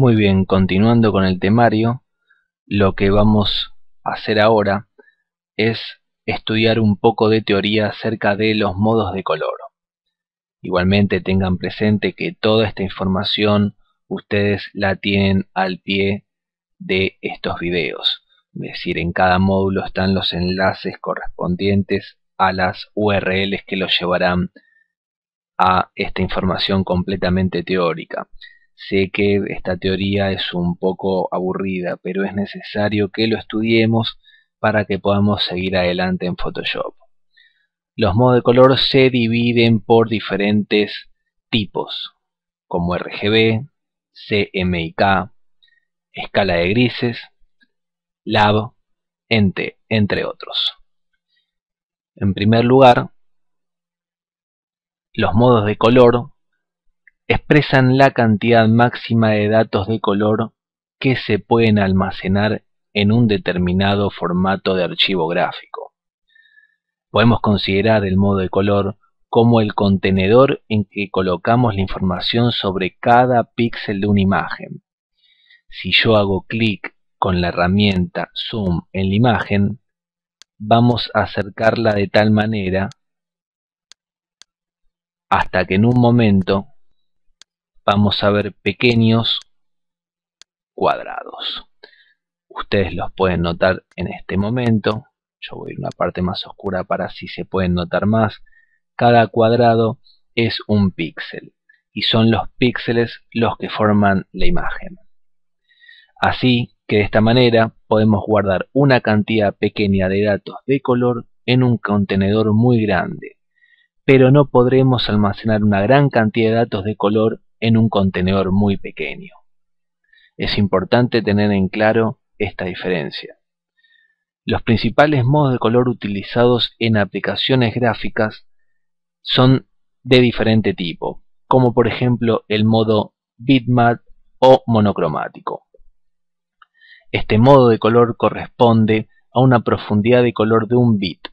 Muy bien, continuando con el temario, lo que vamos a hacer ahora es estudiar un poco de teoría acerca de los modos de color. Igualmente tengan presente que toda esta información ustedes la tienen al pie de estos videos. Es decir, en cada módulo están los enlaces correspondientes a las URLs que los llevarán a esta información completamente teórica. Sé que esta teoría es un poco aburrida, pero es necesario que lo estudiemos para que podamos seguir adelante en Photoshop. Los modos de color se dividen por diferentes tipos, como RGB, CMYK, escala de grises, LAB, entre otros. En primer lugar, los modos de color expresan la cantidad máxima de datos de color que se pueden almacenar en un determinado formato de archivo gráfico. Podemos considerar el modo de color como el contenedor en que colocamos la información sobre cada píxel de una imagen. Si yo hago clic con la herramienta Zoom en la imagen, vamos a acercarla de tal manera hasta que en un momento vamos a ver pequeños cuadrados. Ustedes los pueden notar en este momento. Yo voy a ir a una parte más oscura para así se pueden notar más. Cada cuadrado es un píxel y son los píxeles los que forman la imagen. Así que de esta manera podemos guardar una cantidad pequeña de datos de color en un contenedor muy grande, pero no podremos almacenar una gran cantidad de datos de color en un contenedor muy pequeño. Es importante tener en claro esta diferencia. Los principales modos de color utilizados en aplicaciones gráficas son de diferente tipo, como por ejemplo el modo bitmap o monocromático. Este modo de color corresponde a una profundidad de color de un bit,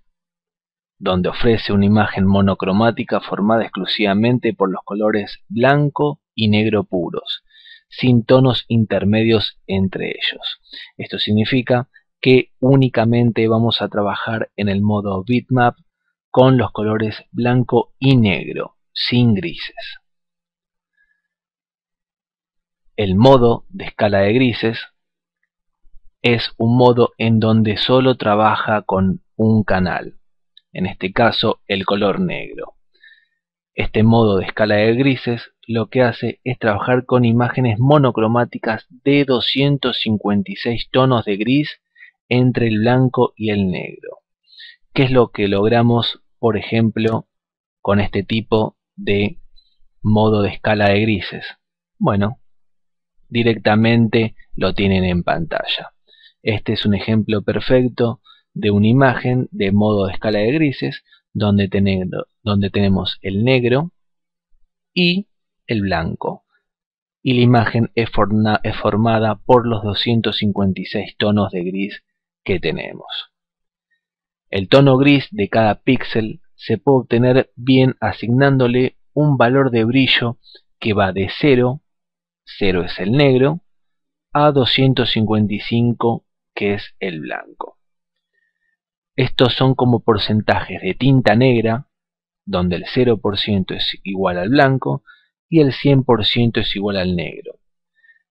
donde ofrece una imagen monocromática formada exclusivamente por los colores blanco y negro puros, sin tonos intermedios entre ellos. Esto significa que únicamente vamos a trabajar en el modo bitmap con los colores blanco y negro, sin grises. El modo de escala de grises es un modo en donde solo trabaja con un canal, en este caso el color negro. Este modo de escala de grises lo que hace es trabajar con imágenes monocromáticas de 256 tonos de gris entre el blanco y el negro. ¿Qué es lo que logramos, por ejemplo, con este tipo de modo de escala de grises? Bueno, directamente lo tienen en pantalla. Este es un ejemplo perfecto de una imagen de modo de escala de grises donde tenemos el negro y el blanco, y la imagen es formada por los 256 tonos de gris que tenemos. El tono gris de cada píxel se puede obtener bien asignándole un valor de brillo que va de 0 es el negro, a 255, que es el blanco. Estos son como porcentajes de tinta negra, donde el 0% es igual al blanco y el 100% es igual al negro.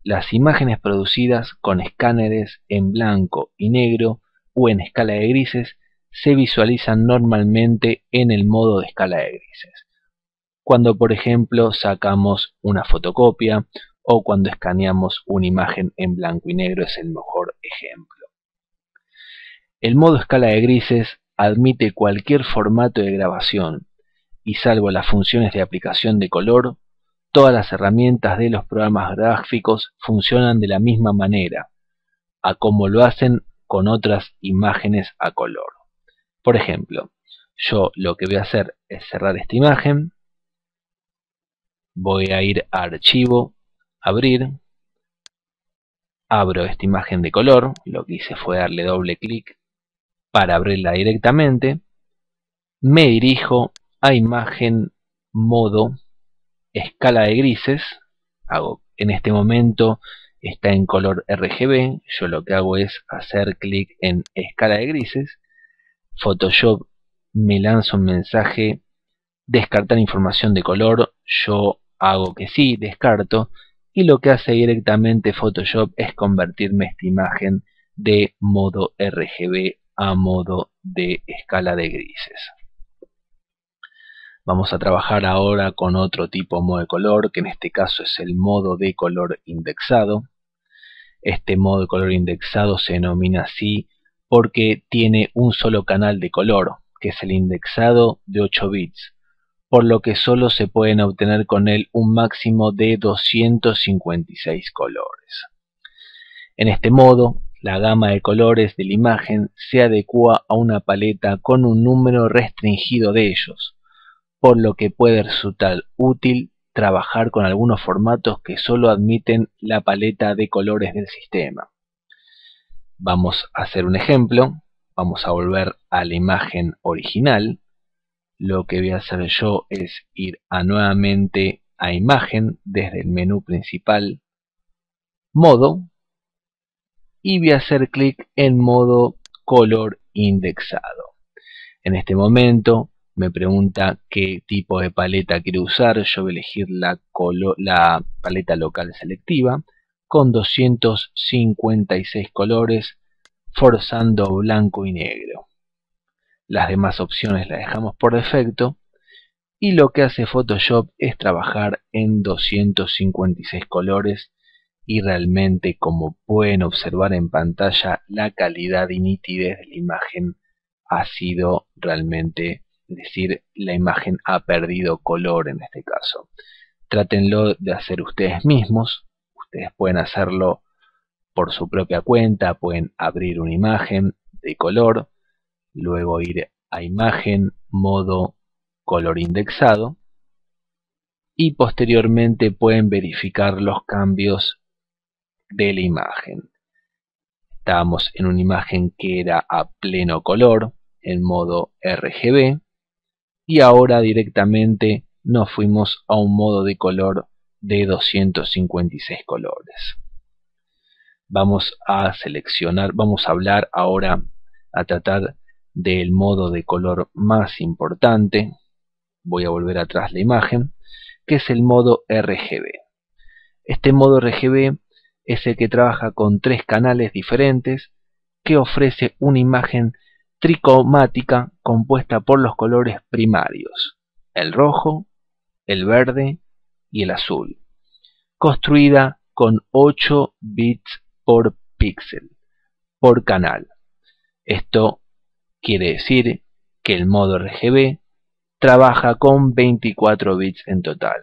Las imágenes producidas con escáneres en blanco y negro o en escala de grises se visualizan normalmente en el modo de escala de grises. Cuando por ejemplo sacamos una fotocopia o cuando escaneamos una imagen en blanco y negro es el mejor ejemplo. El modo escala de grises admite cualquier formato de grabación y salvo las funciones de aplicación de color, todas las herramientas de los programas gráficos funcionan de la misma manera, a como lo hacen con otras imágenes a color. Por ejemplo, yo lo que voy a hacer es cerrar esta imagen, voy a ir a Archivo, Abrir, abro esta imagen de color, lo que hice fue darle doble clic para abrirla directamente, me dirijo a Imagen, Modo, Escala de grises, hago en este momento está en color RGB. Yo lo que hago es hacer clic en escala de grises. Photoshop me lanza un mensaje: descartar información de color. Yo hago que sí, descarto, y lo que hace directamente Photoshop es convertirme esta imagen de modo RGB a modo de escala de grises. Vamos a trabajar ahora con otro tipo de modo de color, que en este caso es el modo de color indexado. Este modo de color indexado se denomina así porque tiene un solo canal de color, que es el indexado de 8 bits, por lo que solo se pueden obtener con él un máximo de 256 colores. En este modo, la gama de colores de la imagen se adecua a una paleta con un número restringido de ellos, por lo que puede resultar útil trabajar con algunos formatos que solo admiten la paleta de colores del sistema. Vamos a hacer un ejemplo. Vamos a volver a la imagen original. Lo que voy a hacer yo es ir nuevamente a imagen desde el menú principal, modo, y voy a hacer clic en modo color indexado. En este momento me pregunta qué tipo de paleta quiero usar. Yo voy a elegir la paleta local selectiva con 256 colores, forzando blanco y negro. Las demás opciones las dejamos por defecto, y lo que hace Photoshop es trabajar en 256 colores, y realmente, como pueden observar en pantalla, la calidad y nitidez de la imagen ha sido realmente, es decir, la imagen ha perdido color en este caso. Trátenlo de hacer ustedes mismos. Ustedes pueden hacerlo por su propia cuenta, pueden abrir una imagen de color, luego ir a imagen, modo color indexado, y posteriormente pueden verificar los cambios de la imagen. Estábamos en una imagen que era a pleno color, en modo RGB, y ahora directamente nos fuimos a un modo de color de 256 colores. Vamos a seleccionar, vamos a hablar ahora, a tratar del modo de color más importante. Voy a volver atrás la imagen, que es el modo RGB. Este modo RGB es el que trabaja con 3 canales diferentes, que ofrece una imagen tricromática compuesta por los colores primarios, el rojo, el verde y el azul, construida con 8 bits por píxel por canal. Esto quiere decir que el modo RGB trabaja con 24 bits en total.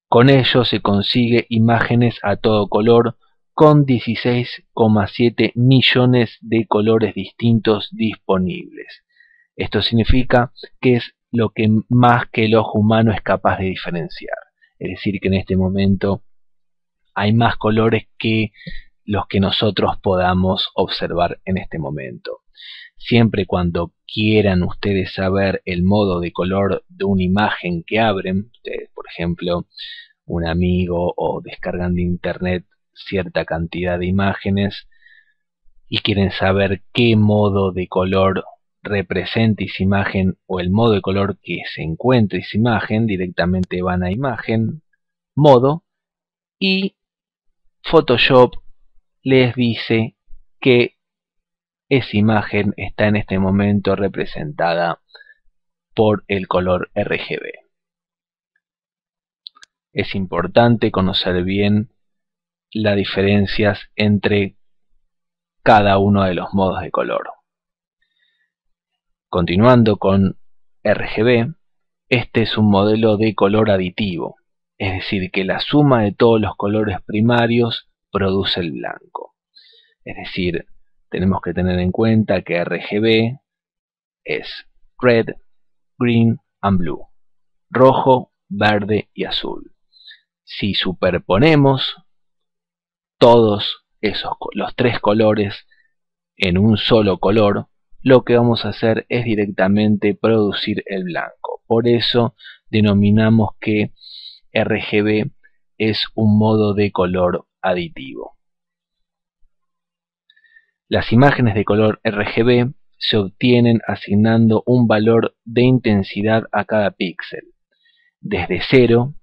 Con ello se consigue imágenes a todo color con 16,7 millones de colores distintos disponibles. Esto significa que es lo que más que el ojo humano es capaz de diferenciar. Es decir, que en este momento hay más colores que los que nosotros podamos observar en este momento. Siempre cuando quieran ustedes saber el modo de color de una imagen que abren, ustedes, por ejemplo, un amigo o descargan de internet cierta cantidad de imágenes y quieren saber qué modo de color representa esa imagen o el modo de color que se encuentra esa imagen, directamente van a imagen, modo, y Photoshop les dice que esa imagen está en este momento representada por el color RGB. Es importante conocer bien las diferencias entre cada uno de los modos de color. Continuando con RGB, este es un modelo de color aditivo, es decir, que la suma de todos los colores primarios produce el blanco. Es decir, tenemos que tener en cuenta que RGB es Red, Green and Blue, rojo, verde y azul. Si superponemos todos los 3 colores en un solo color, lo que vamos a hacer es directamente producir el blanco. Por eso denominamos que RGB es un modo de color aditivo. Las imágenes de color RGB se obtienen asignando un valor de intensidad a cada píxel, desde 0,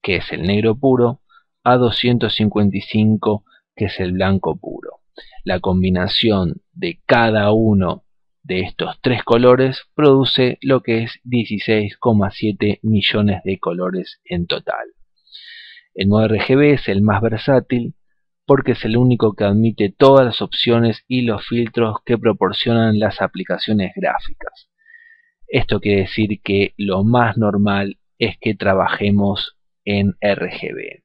que es el negro puro, a 255, que es el blanco puro. La combinación de cada uno de estos tres colores produce lo que es 16,7 millones de colores en total. El modo RGB es el más versátil porque es el único que admite todas las opciones y los filtros que proporcionan las aplicaciones gráficas. Esto quiere decir que lo más normal es que trabajemos en RGB,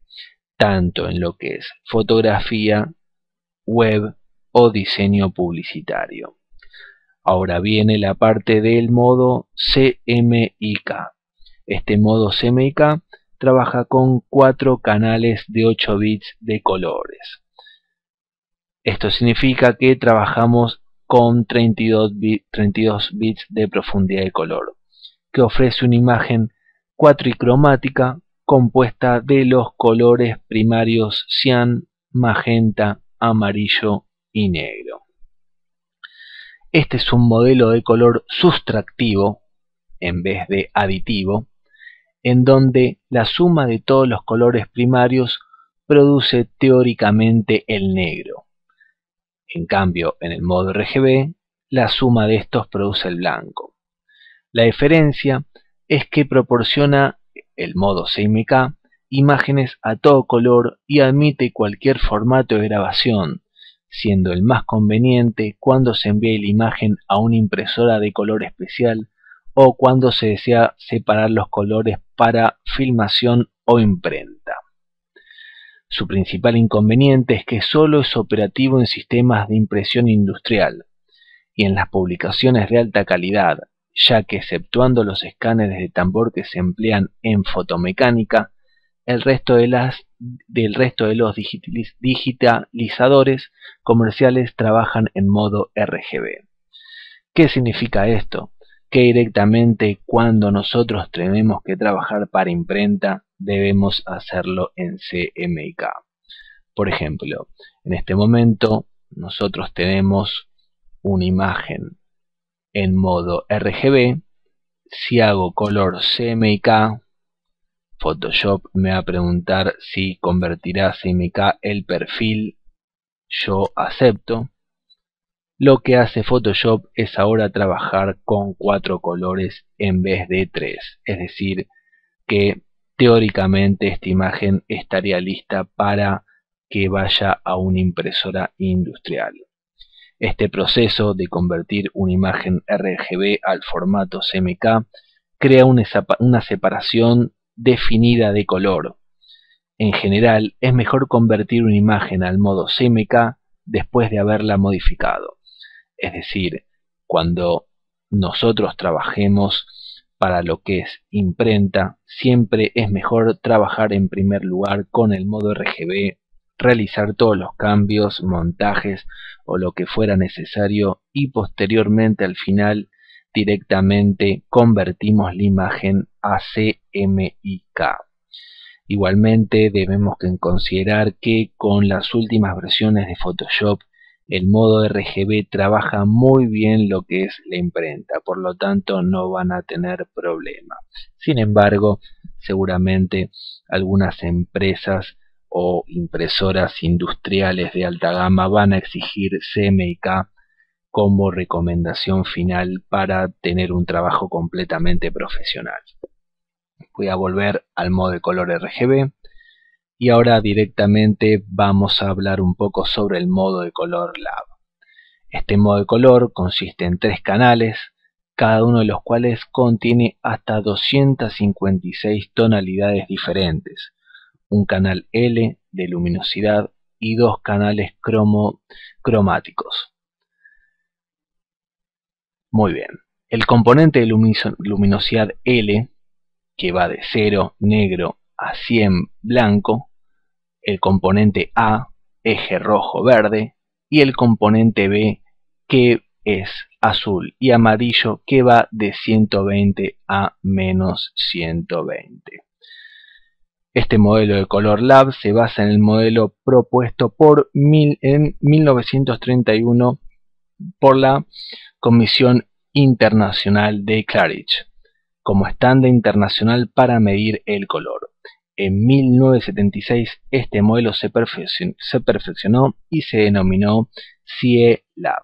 tanto en lo que es fotografía, web o diseño publicitario. Ahora viene la parte del modo CMYK. Este modo CMYK trabaja con 4 canales de 8 bits de colores. Esto significa que trabajamos con 32 bits de profundidad de color, que ofrece una imagen cuatricromática compuesta de los colores primarios cian, magenta, amarillo y negro. Este es un modelo de color sustractivo en vez de aditivo, en donde la suma de todos los colores primarios produce teóricamente el negro. En cambio, en el modo RGB, la suma de estos produce el blanco. La diferencia es que proporciona el modo CMYK imágenes a todo color y admite cualquier formato de grabación, siendo el más conveniente cuando se envía la imagen a una impresora de color especial o cuando se desea separar los colores para filmación o imprenta. Su principal inconveniente es que solo es operativo en sistemas de impresión industrial y en las publicaciones de alta calidad, ya que exceptuando los escáneres de tambor que se emplean en fotomecánica, el resto de los digitalizadores comerciales trabajan en modo RGB. ¿Qué significa esto? Que directamente cuando nosotros tenemos que trabajar para imprenta, debemos hacerlo en CMYK. Por ejemplo, en este momento nosotros tenemos una imagen en modo RGB. Si hago color CMYK, Photoshop me va a preguntar si convertirá CMYK el perfil. Yo acepto. Lo que hace Photoshop es ahora trabajar con 4 colores en vez de 3. Es decir, que teóricamente esta imagen estaría lista para que vaya a una impresora industrial. Este proceso de convertir una imagen RGB al formato CMYK crea una separación definida de color. En general, es mejor convertir una imagen al modo CMYK después de haberla modificado. Es decir, cuando nosotros trabajemos para lo que es imprenta, siempre es mejor trabajar en primer lugar con el modo RGB, realizar todos los cambios, montajes o lo que fuera necesario y posteriormente al final directamente convertimos la imagen a CMYK. Igualmente debemos considerar que con las últimas versiones de Photoshop el modo RGB trabaja muy bien lo que es la imprenta, por lo tanto no van a tener problema. Sin embargo, seguramente algunas empresas o impresoras industriales de alta gama van a exigir CMYK como recomendación final para tener un trabajo completamente profesional. Voy a volver al modo de color RGB. Y ahora directamente vamos a hablar un poco sobre el modo de color Lab. Este modo de color consiste en 3 canales, cada uno de los cuales contiene hasta 256 tonalidades diferentes, un canal L de luminosidad y 2 canales cromáticos. Muy bien, el componente de luminosidad L, que va de 0 negro a 100 blanco, el componente A, eje rojo-verde, y el componente B, que es azul y amarillo, que va de 120 a menos 120. Este modelo de Color Lab se basa en el modelo propuesto en 1931 por la Comisión Internacional de Claridge como estándar internacional para medir el color. En 1976 este modelo se perfeccionó y se denominó CIE Lab.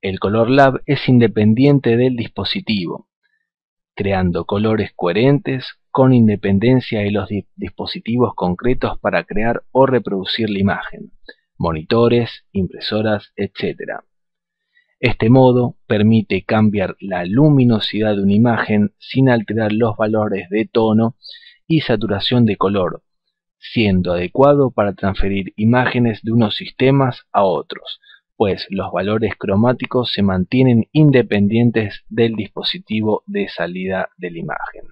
El Color Lab es independiente del dispositivo, creando colores coherentes con independencia de los dispositivos concretos para crear o reproducir la imagen, monitores, impresoras, etc. Este modo permite cambiar la luminosidad de una imagen sin alterar los valores de tono y saturación de color, siendo adecuado para transferir imágenes de unos sistemas a otros, pues los valores cromáticos se mantienen independientes del dispositivo de salida de la imagen.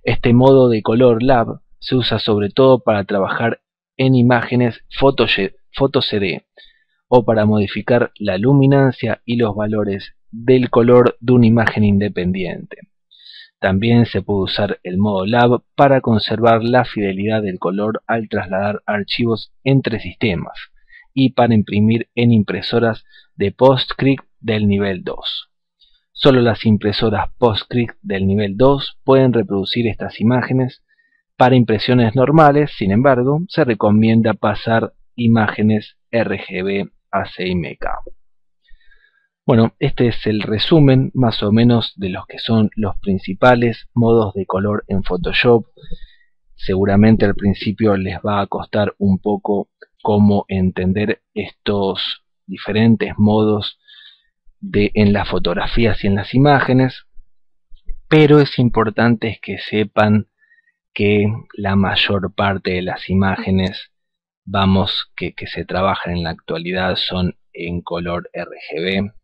Este modo de Color Lab se usa sobre todo para trabajar en imágenes foto CD o para modificar la luminancia y los valores del color de una imagen independiente. También se puede usar el modo Lab para conservar la fidelidad del color al trasladar archivos entre sistemas y para imprimir en impresoras de PostScript del nivel 2. Solo las impresoras PostScript del nivel 2 pueden reproducir estas imágenes. Para impresiones normales, sin embargo, se recomienda pasar imágenes RGB a CMYK. Bueno, este es el resumen más o menos de los que son los principales modos de color en Photoshop. Seguramente al principio les va a costar un poco cómo entender estos diferentes modos en las fotografías y en las imágenes, pero es importante que sepan que la mayor parte de las imágenes que se trabajan en la actualidad son en color RGB,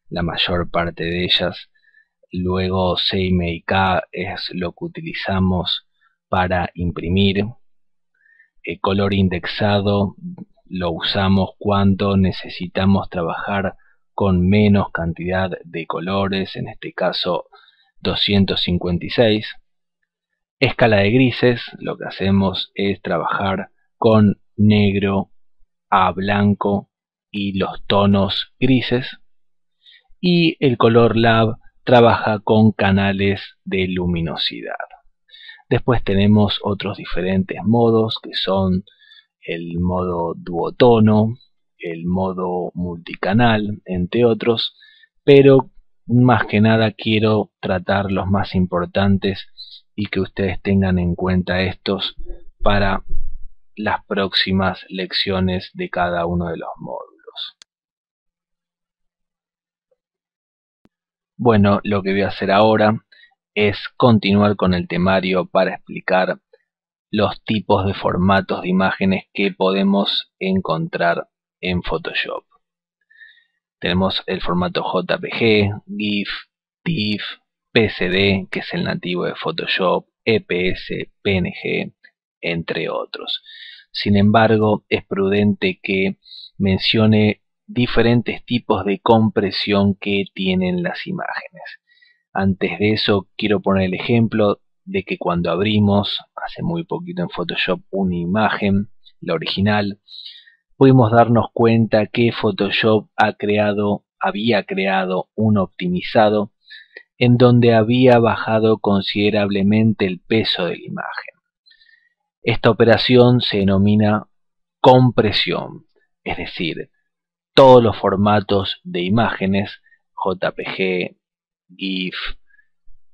la mayor parte de ellas. Luego CMYK es lo que utilizamos para imprimir. El color indexado lo usamos cuando necesitamos trabajar con menos cantidad de colores, en este caso 256. Escala de grises, lo que hacemos es trabajar con negro a blanco y los tonos grises. Y el Color Lab trabaja con canales de luminosidad. Después tenemos otros diferentes modos que son el modo duotono, el modo multicanal, entre otros, pero más que nada quiero tratar los más importantes y que ustedes tengan en cuenta estos para las próximas lecciones de cada uno de los módulos. Bueno, lo que voy a hacer ahora es continuar con el temario para explicar los tipos de formatos de imágenes que podemos encontrar en Photoshop. Tenemos el formato JPG, GIF, TIFF, PSD, que es el nativo de Photoshop, EPS, PNG, entre otros. Sin embargo, es prudente que mencione diferentes tipos de compresión que tienen las imágenes. Antes de eso, quiero poner el ejemplo de que cuando abrimos, hace muy poquito en Photoshop, una imagen, la original, pudimos darnos cuenta que Photoshop había creado un optimizado en donde había bajado considerablemente el peso de la imagen. Esta operación se denomina compresión, es decir, todos los formatos de imágenes, JPG, GIF,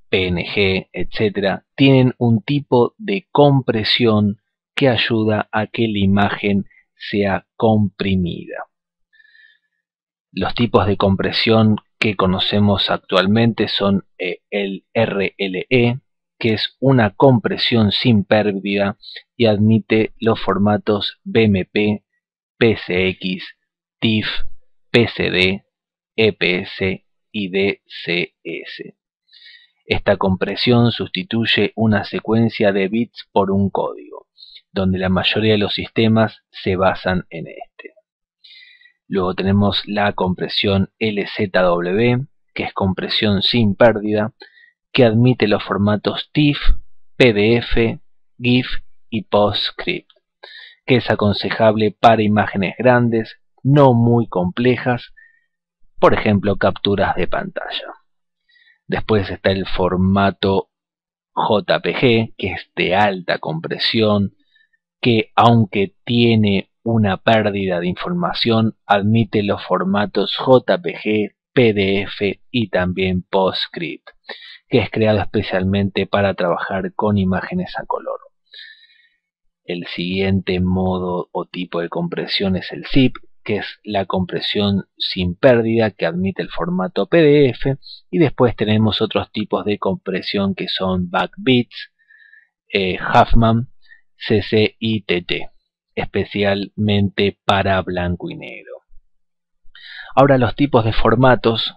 PNG, etc., tienen un tipo de compresión que ayuda a que la imagen sea comprimida. Los tipos de compresión que conocemos actualmente son el RLE, que es una compresión sin pérdida y admite los formatos BMP, PSX, TIFF, PSD, EPS y DCS. Esta compresión sustituye una secuencia de bits por un código, donde la mayoría de los sistemas se basan en este. Luego tenemos la compresión LZW, que es compresión sin pérdida, que admite los formatos TIFF, PDF, GIF y PostScript, que es aconsejable para imágenes grandes, no muy complejas, por ejemplo capturas de pantalla. Después está el formato JPG, que es de alta compresión, que aunque tiene una pérdida de información, admite los formatos JPG, PDF y también PostScript, que es creado especialmente para trabajar con imágenes a color. El siguiente modo o tipo de compresión es el zip, que es la compresión sin pérdida, que admite el formato PDF, y después tenemos otros tipos de compresión que son Backbits, Huffman, CC y TT, especialmente para blanco y negro. Ahora, los tipos de formatos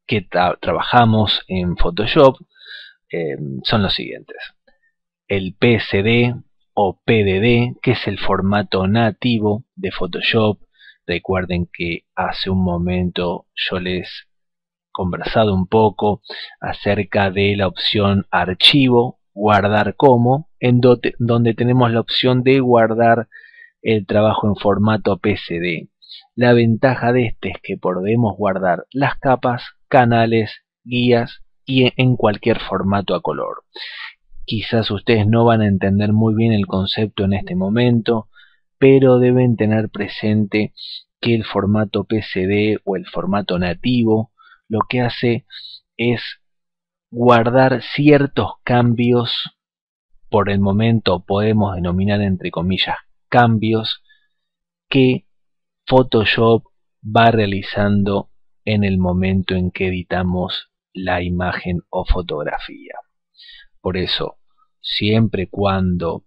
que trabajamos en Photoshop son los siguientes: el PSD o PDD, que es el formato nativo de Photoshop. Recuerden que hace un momento yo les he conversado un poco acerca de la opción archivo, guardar como, en donde tenemos la opción de guardar el trabajo en formato PSD. La ventaja de este es que podemos guardar las capas, canales, guías y en cualquier formato a color. Quizás ustedes no van a entender muy bien el concepto en este momento, pero deben tener presente que el formato PSD o el formato nativo lo que hace es guardar ciertos cambios. Por el momento podemos denominar entre comillas cambios que Photoshop va realizando en el momento en que editamos la imagen o fotografía. Por eso, siempre cuando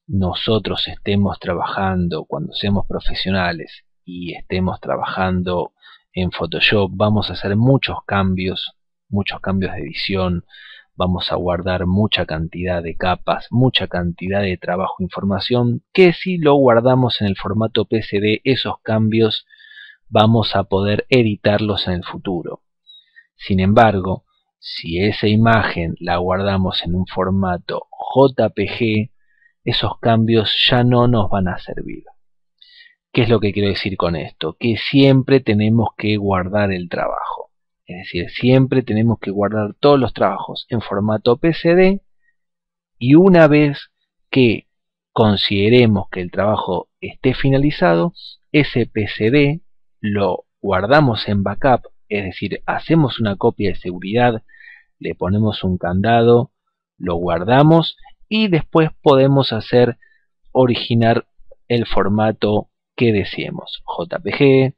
nosotros estemos trabajando, cuando seamos profesionales y estemos trabajando en Photoshop, vamos a hacer muchos cambios de edición, vamos a guardar mucha cantidad de capas, mucha cantidad de trabajo e información, que si lo guardamos en el formato PSD, esos cambios vamos a poder editarlos en el futuro. Sin embargo, si esa imagen la guardamos en un formato JPG, esos cambios ya no nos van a servir. ¿Qué es lo que quiero decir con esto? Que siempre tenemos que guardar el trabajo. Es decir, siempre tenemos que guardar todos los trabajos en formato PSD, y una vez que consideremos que el trabajo esté finalizado, ese PSD lo guardamos en backup, es decir, hacemos una copia de seguridad, le ponemos un candado, lo guardamos y después podemos originar el formato que deseemos: JPG,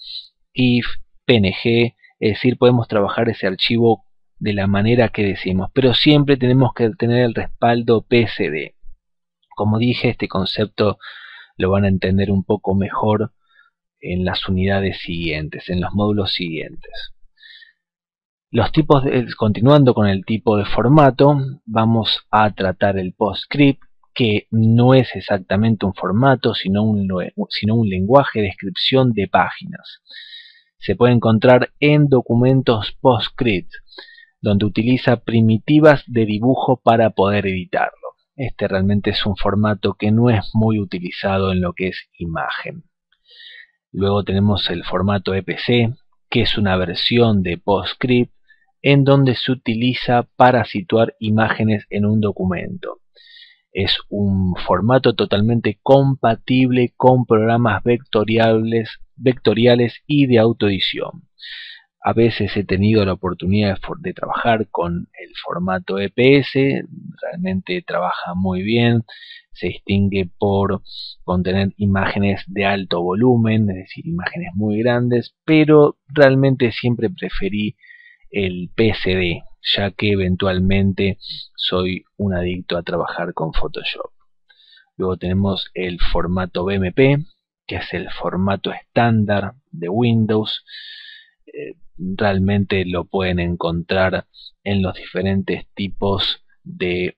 GIF, PNG, es decir, podemos trabajar ese archivo de la manera que deseemos, pero siempre tenemos que tener el respaldo PSD. Como dije, este concepto lo van a entender un poco mejor en las unidades siguientes, en los módulos siguientes. Continuando con el tipo de formato, vamos a tratar el PostScript, que no es exactamente un formato, sino un lenguaje de descripción de páginas. Se puede encontrar en documentos PostScript, donde utiliza primitivas de dibujo para poder editarlo. Este realmente es un formato que no es muy utilizado en lo que es imagen. Luego tenemos el formato EPC, que es una versión de PostScript en donde se utiliza para situar imágenes en un documento. Es un formato totalmente compatible con programas vectoriales y de autoedición. A veces he tenido la oportunidad de trabajar con el formato EPS, realmente trabaja muy bien, se distingue por contener imágenes de alto volumen, es decir, imágenes muy grandes, pero realmente siempre preferí el PSD, ya que eventualmente soy un adicto a trabajar con Photoshop. Luego tenemos el formato BMP, que es el formato estándar de Windows. Realmente lo pueden encontrar en los diferentes tipos de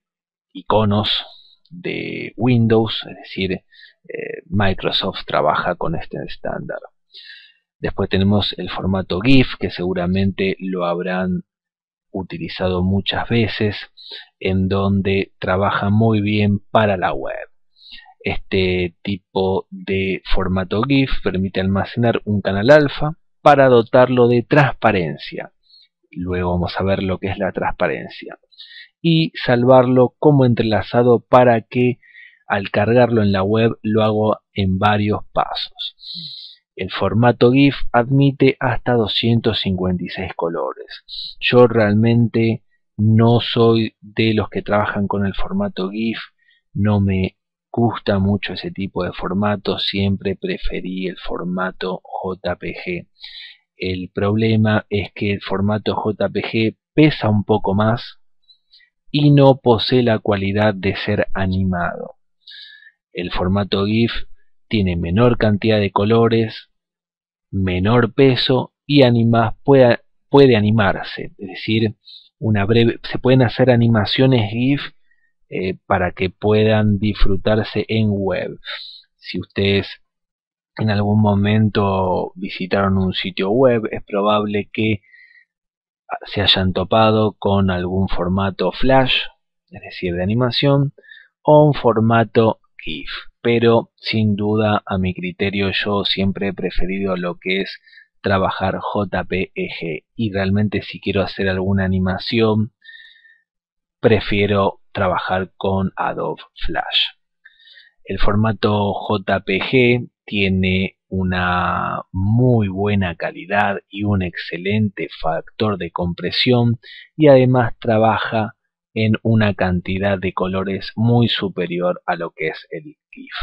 iconos de Windows, es decir, Microsoft trabaja con este estándar. Después tenemos el formato GIF, que seguramente lo habrán utilizado muchas veces, en donde trabaja muy bien para la web. Este tipo de formato GIF permite almacenar un canal alfa para dotarlo de transparencia. Luego vamos a ver lo que es la transparencia. Y salvarlo como entrelazado para que al cargarlo en la web lo hago en varios pasos. El formato GIF admite hasta 256 colores. Yo realmente no soy de los que trabajan con el formato GIF, no me gusta mucho ese tipo de formato, siempre preferí el formato JPG. El problema es que el formato JPG pesa un poco más y no posee la cualidad de ser animado. El formato GIF tiene menor cantidad de colores, menor peso y puede animarse, es decir, se pueden hacer animaciones GIF para que puedan disfrutarse en web. Si ustedes en algún momento visitaron un sitio web, es probable que se hayan topado con algún formato Flash, es decir, de animación, o un formato GIF. Pero sin duda, a mi criterio, yo siempre he preferido lo que es trabajar JPG, y realmente si quiero hacer alguna animación prefiero trabajar con Adobe Flash. El formato JPG tiene una muy buena calidad y un excelente factor de compresión, y además trabaja en una cantidad de colores muy superior a lo que es el GIF.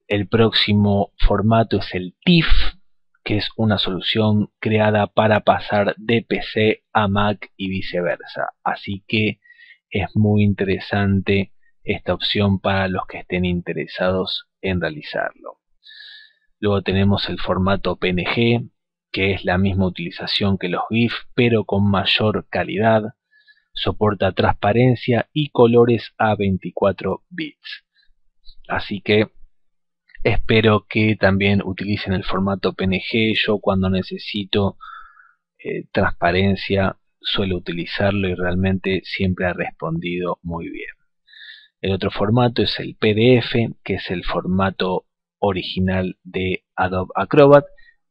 El próximo formato es el TIFF, que es una solución creada para pasar de PC a Mac y viceversa. Así que es muy interesante esta opción para los que estén interesados en realizarlo. Luego tenemos el formato PNG, que es la misma utilización que los GIF, pero con mayor calidad. Soporta transparencia y colores a 24 bits. Así que espero que también utilicen el formato PNG. Yo cuando necesito transparencia suelo utilizarlo y realmente siempre ha respondido muy bien. El otro formato es el PDF, que es el formato original de Adobe Acrobat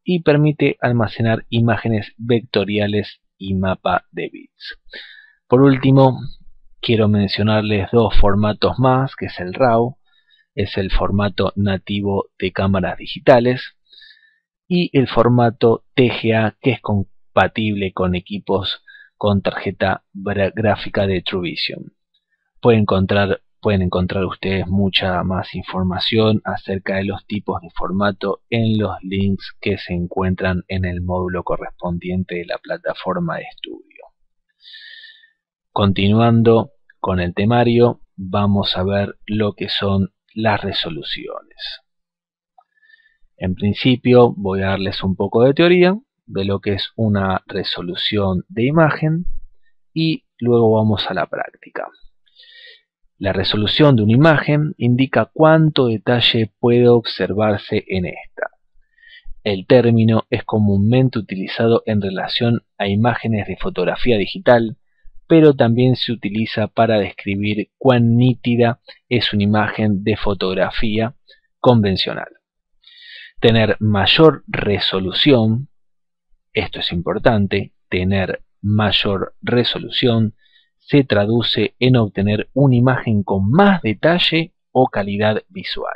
y permite almacenar imágenes vectoriales y mapa de bits. Por último, quiero mencionarles dos formatos más, que es el RAW, es el formato nativo de cámaras digitales, y el formato TGA, que es compatible con equipos con tarjeta gráfica de TrueVision. Pueden encontrar ustedes mucha más información acerca de los tipos de formato en los links que se encuentran en el módulo correspondiente de la plataforma de estudio. Continuando con el temario, vamos a ver lo que son las resoluciones. En principio voy a darles un poco de teoría de lo que es una resolución de imagen y luego vamos a la práctica. La resolución de una imagen indica cuánto detalle puede observarse en esta. El término es comúnmente utilizado en relación a imágenes de fotografía digital, pero también se utiliza para describir cuán nítida es una imagen de fotografía convencional. Tener mayor resolución, esto es importante, tener mayor resolución se traduce en obtener una imagen con más detalle o calidad visual.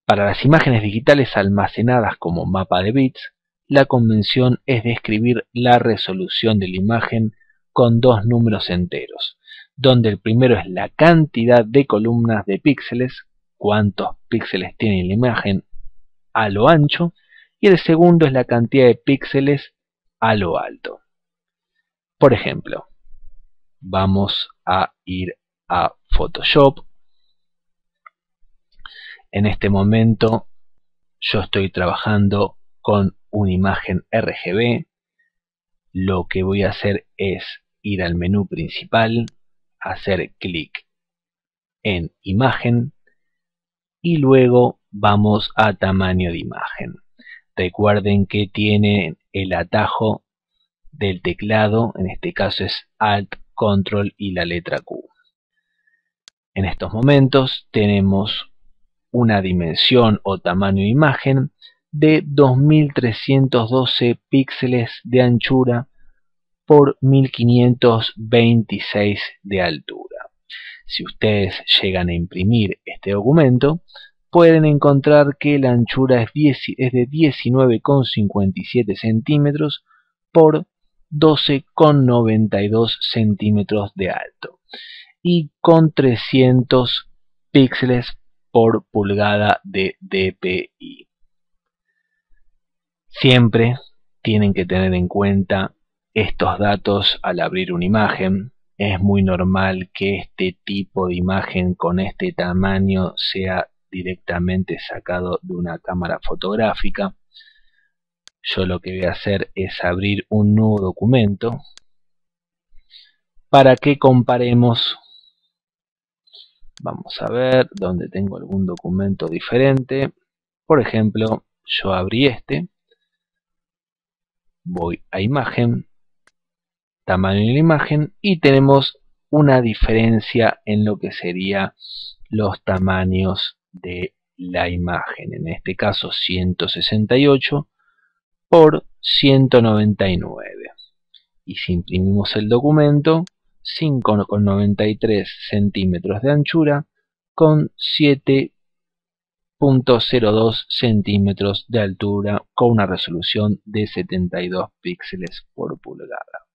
Para las imágenes digitales almacenadas como mapa de bits, la convención es describir la resolución de la imagen con dos números enteros, donde el primero es la cantidad de columnas de píxeles, cuántos píxeles tiene la imagen a lo ancho, y el segundo es la cantidad de píxeles a lo alto. Por ejemplo, vamos a ir a Photoshop. En este momento yo estoy trabajando con una imagen RGB. Lo que voy a hacer es ir al menú principal, hacer clic en imagen y luego vamos a tamaño de imagen. Recuerden que tienen el atajo del teclado, en este caso es Alt, Control y la letra Q. En estos momentos tenemos una dimensión o tamaño de imagen de 2312 píxeles de anchura por 1526 de altura. Si ustedes llegan a imprimir este documento, pueden encontrar que la anchura es de 19,57 centímetros por 12,92 centímetros de alto y con 300 píxeles por pulgada de DPI. Siempre tienen que tener en cuenta estos datos al abrir una imagen. Es muy normal que este tipo de imagen con este tamaño sea directamente sacado de una cámara fotográfica. Yo lo que voy a hacer es abrir un nuevo documento para que comparemos. Vamos a ver dónde tengo algún documento diferente. Por ejemplo, yo abrí este. Voy a imagen, tamaño de la imagen y tenemos una diferencia en lo que sería los tamaños de la imagen. En este caso 168 por 199. Y si imprimimos el documento, 5,93 centímetros de anchura con 7,02 centímetros de altura con una resolución de 72 píxeles por pulgada.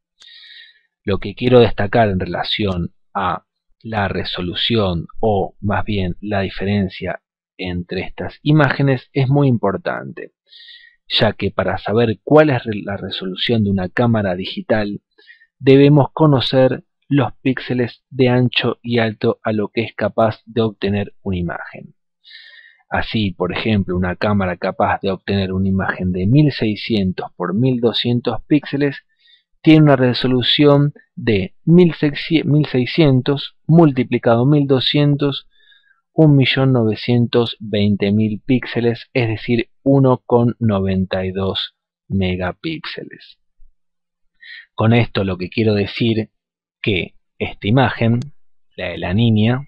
Lo que quiero destacar en relación a la resolución o más bien la diferencia entre estas imágenes es muy importante, ya que para saber cuál es la resolución de una cámara digital debemos conocer los píxeles de ancho y alto a lo que es capaz de obtener una imagen. Así, por ejemplo, una cámara capaz de obtener una imagen de 1600 por 1200 píxeles tiene una resolución de 1600 multiplicado 1200, 1.920.000 píxeles, es decir, 1,92 megapíxeles. Con esto lo que quiero decir que esta imagen, la de la niña,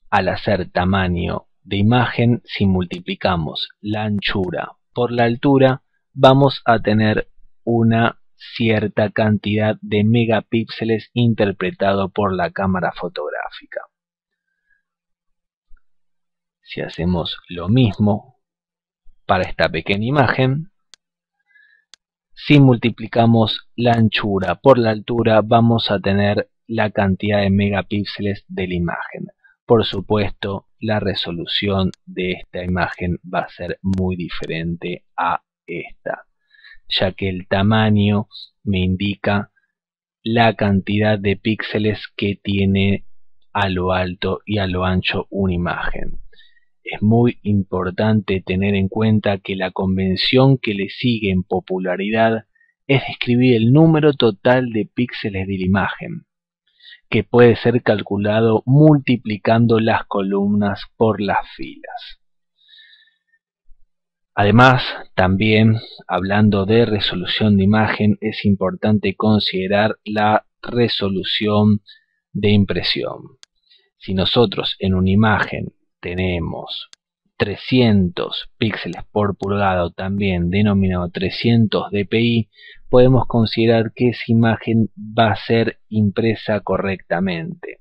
al hacer tamaño de imagen, si multiplicamos la anchura por la altura, vamos a tener una cierta cantidad de megapíxeles interpretado por la cámara fotográfica. Si hacemos lo mismo para esta pequeña imagen, si multiplicamos la anchura por la altura, vamos a tener la cantidad de megapíxeles de la imagen. Por supuesto, la resolución de esta imagen va a ser muy diferente a esta, ya que el tamaño me indica la cantidad de píxeles que tiene a lo alto y a lo ancho una imagen. Es muy importante tener en cuenta que la convención que le sigue en popularidad es escribir el número total de píxeles de la imagen, que puede ser calculado multiplicando las columnas por las filas. Además, también hablando de resolución de imagen, es importante considerar la resolución de impresión. Si nosotros en una imagen tenemos 300 píxeles por pulgada o también denominado 300 dpi, podemos considerar que esa imagen va a ser impresa correctamente.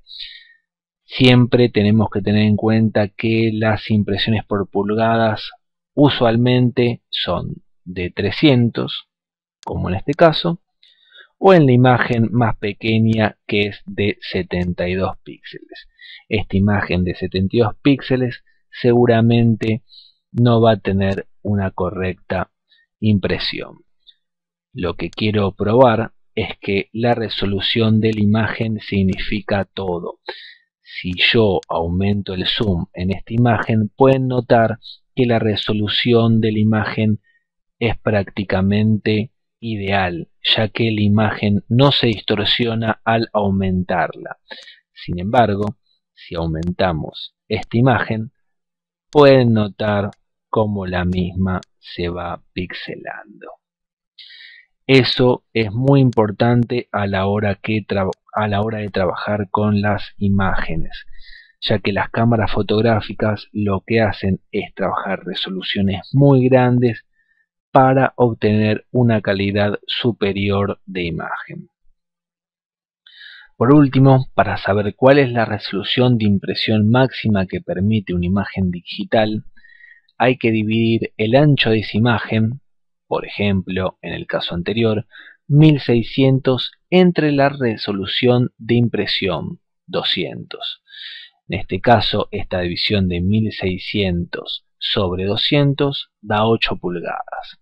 Siempre tenemos que tener en cuenta que las impresiones por pulgadas usualmente son de 300, como en este caso, o en la imagen más pequeña que es de 72 píxeles. Esta imagen de 72 píxeles seguramente no va a tener una correcta impresión. Lo que quiero probar es que la resolución de la imagen significa todo. Si yo aumento el zoom en esta imagen, pueden notar que la resolución de la imagen es prácticamente ideal, ya que la imagen no se distorsiona al aumentarla. Sin embargo, si aumentamos esta imagen, pueden notar cómo la misma se va pixelando. Eso es muy importante a la hora de trabajar con las imágenes, ya que las cámaras fotográficas lo que hacen es trabajar resoluciones muy grandes para obtener una calidad superior de imagen. Por último, para saber cuál es la resolución de impresión máxima que permite una imagen digital, hay que dividir el ancho de esa imagen, por ejemplo, en el caso anterior, 1600 entre la resolución de impresión, 200. En este caso, esta división de 1600 sobre 200 da 8 pulgadas,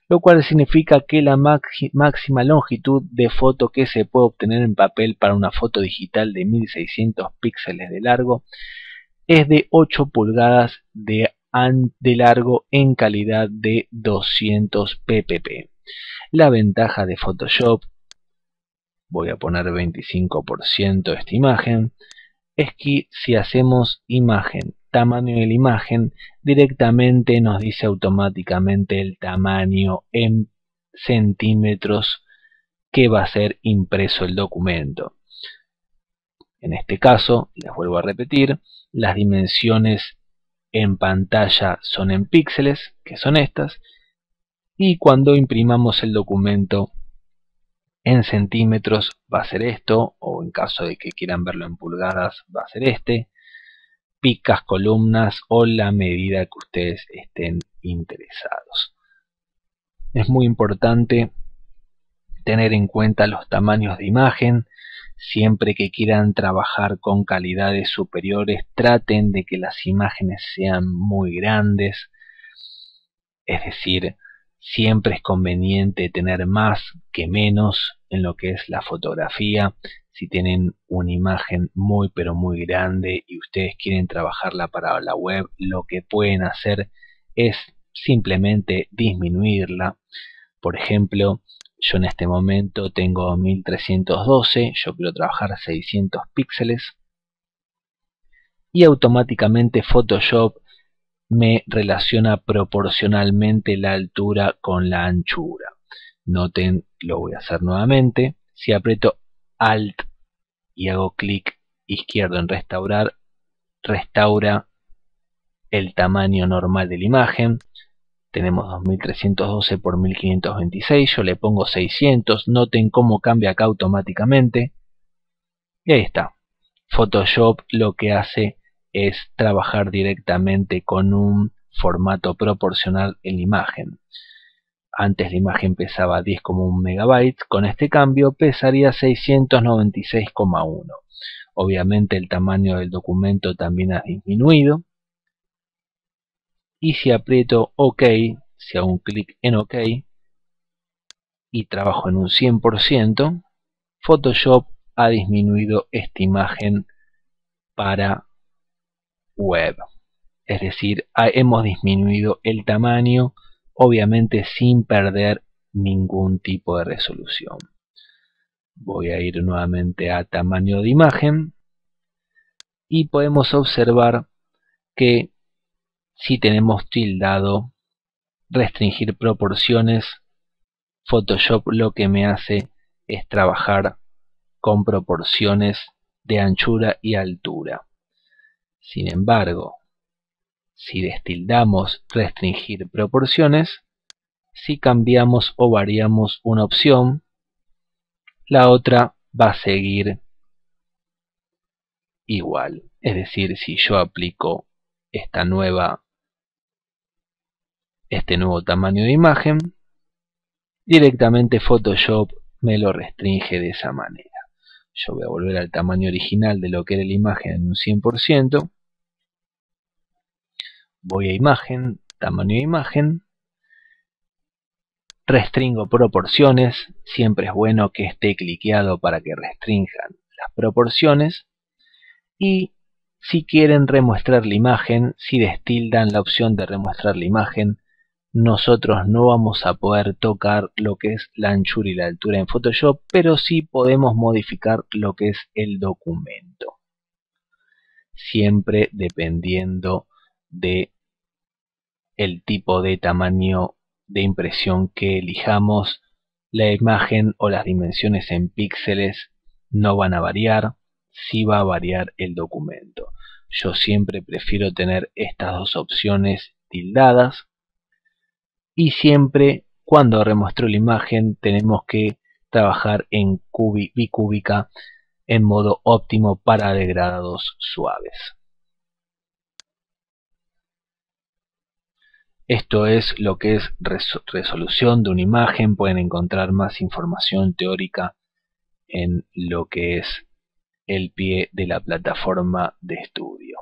lo cual significa que la máxima longitud de foto que se puede obtener en papel para una foto digital de 1600 píxeles de largo es de 8 pulgadas de largo en calidad de 200 ppp. La ventaja de Photoshop, voy a poner 25% de esta imagen, es que si hacemos imagen, tamaño de la imagen, directamente nos dice automáticamente el tamaño en centímetros que va a ser impreso el documento. En este caso, les vuelvo a repetir, las dimensiones en pantalla son en píxeles, que son estas, y cuando imprimamos el documento en centímetros va a ser esto, o en caso de que quieran verlo en pulgadas va a ser este, picas, columnas o la medida que ustedes estén interesados. Es muy importante tener en cuenta los tamaños de imagen. Siempre que quieran trabajar con calidades superiores, traten de que las imágenes sean muy grandes. Es decir, siempre es conveniente tener más que menos en lo que es la fotografía. Si tienen una imagen muy pero muy grande y ustedes quieren trabajarla para la web, lo que pueden hacer es simplemente disminuirla. Por ejemplo, yo en este momento tengo 1312, yo quiero trabajar 600 píxeles y automáticamente Photoshop me relaciona proporcionalmente la altura con la anchura. Noten, lo voy a hacer nuevamente. Si aprieto Alt y hago clic izquierdo en restaurar, restaura el tamaño normal de la imagen. Tenemos 2312 por 1526, yo le pongo 600, noten cómo cambia acá automáticamente. Y ahí está. Photoshop lo que hace es trabajar directamente con un formato proporcional en la imagen. Antes la imagen pesaba 10,1 megabytes, con este cambio pesaría 696,1. Obviamente el tamaño del documento también ha disminuido. Y si aprieto OK, si hago un clic en OK y trabajo en un 100%, Photoshop ha disminuido esta imagen para web. Es decir, hemos disminuido el tamaño, obviamente sin perder ningún tipo de resolución. Voy a ir nuevamente a tamaño de imagen y podemos observar que si tenemos tildado restringir proporciones, Photoshop lo que me hace es trabajar con proporciones de anchura y altura. Sin embargo, si destildamos restringir proporciones, si cambiamos o variamos una opción, la otra va a seguir igual. Es decir, si yo aplico este nuevo tamaño de imagen, directamente Photoshop me lo restringe de esa manera. Yo voy a volver al tamaño original de lo que era la imagen en un 100%. Voy a imagen, tamaño de imagen. Restringo proporciones. Siempre es bueno que esté cliqueado para que restrinjan las proporciones. Y si quieren remuestrar la imagen, si destildan la opción de remuestrar la imagen, nosotros no vamos a poder tocar lo que es la anchura y la altura en Photoshop, pero sí podemos modificar lo que es el documento. Siempre dependiendo de el tipo de tamaño de impresión que elijamos, La imagen o las dimensiones en píxeles no van a variar, sí va a variar el documento. Yo siempre prefiero tener estas dos opciones tildadas y siempre cuando remuestro la imagen tenemos que trabajar en bicúbica en modo óptimo para degradados suaves. Esto es lo que es resolución de una imagen. Pueden encontrar más información teórica en lo que es el pie de la plataforma de estudio.